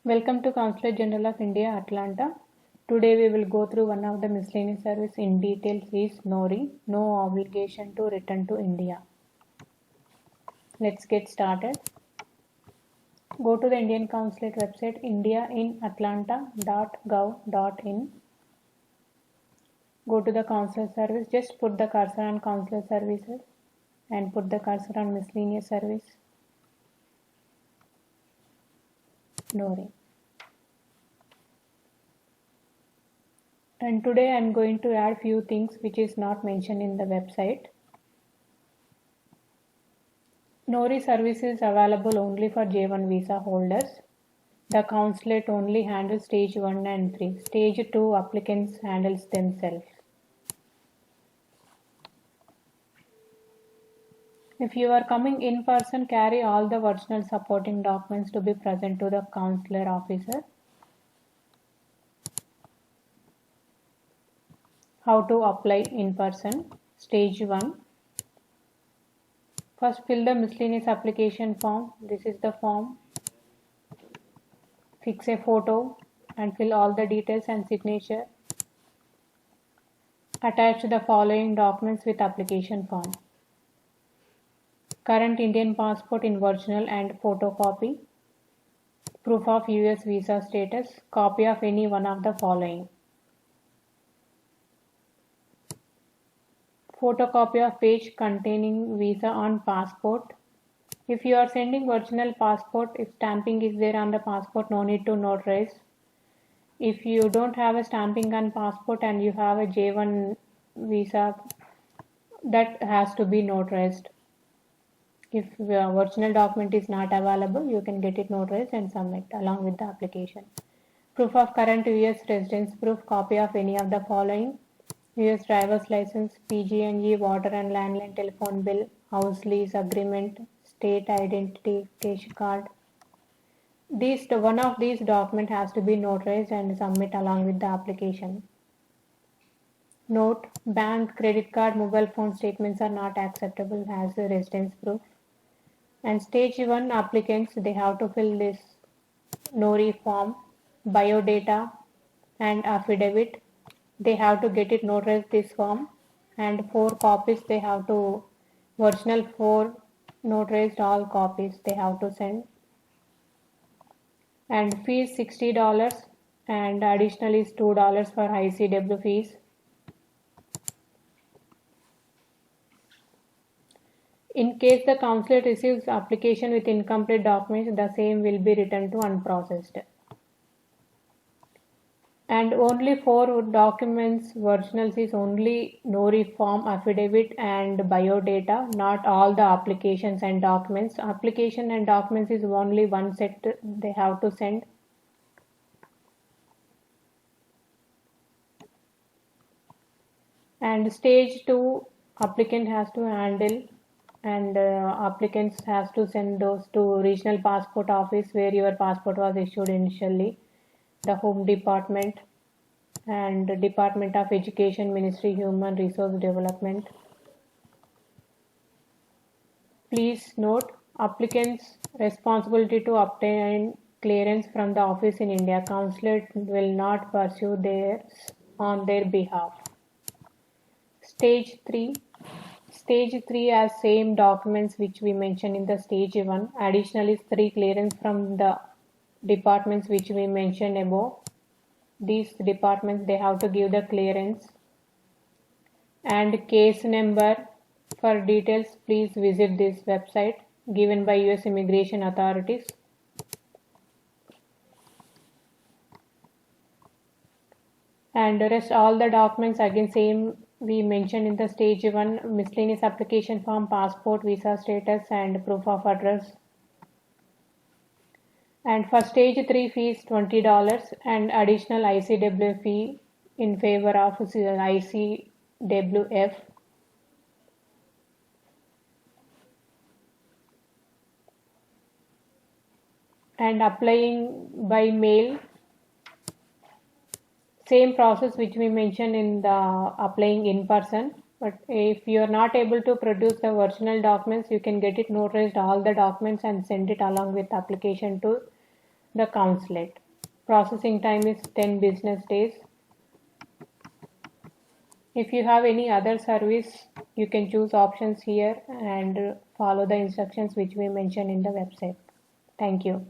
Welcome to Consulate General of India, Atlanta. Today we will go through one of the miscellaneous service in detail is NORI, no obligation to return to India. Let's get started. Go to the Indian Consulate website indiainatlanta.gov.in. Go to the Consular service, just put the cursor on Consular services and put the cursor on miscellaneous service, NORI. And today I am going to add few things which is not mentioned in the website. NORI service is available only for J1 visa holders. The consulate only handles stage 1 and 3. Stage 2 applicants handles themselves. If you are coming in person, carry all the original supporting documents to be present to the consular officer. How to apply in person? Stage 1. First, fill the miscellaneous application form. This is the form. Fix a photo and fill all the details and signature. Attach the following documents with application form. Current Indian passport in original and photocopy. Proof of US visa status. Copy of any one of the following. Photocopy of page containing visa on passport. If you are sending original passport, if stamping is there on the passport, no need to notarize. If you don't have a stamping on passport and you have a J1 visa, that has to be notarized. If the original document is not available, you can get it notarized and submit along with the application. Proof of current US residence proof, copy of any of the following. US driver's license, PG&E, water and landline telephone bill, house lease agreement, state identification card. One of these documents has to be notarized and submit along with the application. Note: bank, credit card, mobile phone statements are not acceptable as a residence proof. And stage 1 applicants, they have to fill this NORI form, biodata and affidavit. They have to get it notarized, this form, and 4 copies they have to, original 4 notarized, all copies they have to send. And fees $60 and additional is $2 for ICW fees. In case the consulate receives application with incomplete documents, the same will be returned to unprocessed. And only 4 documents originals is only NORI form, affidavit and biodata, not all the applications and documents. Application and documents is only one set they have to send. And stage 2 applicant has to handle, and applicants has to send those to regional passport office where your passport was issued initially, the Home Department and Department of Education, Ministry Human Resource Development. Please note, applicants' responsibility to obtain clearance from the office in India. Consulate will not pursue theirs on their behalf. Stage 3. Stage 3 has same documents which we mentioned in the stage 1. Additionally, 3 clearance from the departments which we mentioned above. These departments, they have to give the clearance. And case number. For details, please visit this website given by US immigration authorities. And the rest all the documents again same we mentioned in the stage 1, miscellaneous application form, passport, visa status and proof of address. And for stage 3 fees $20 and additional ICW fee in favor of ICWF. And applying by mail, same process which we mentioned in the applying in person. But if you are not able to produce the original documents, you can get it notarized all the documents and send it along with application to the consulate. Processing time is 10 business days. If you have any other service, you can choose options here and follow the instructions which we mentioned in the website. Thank you.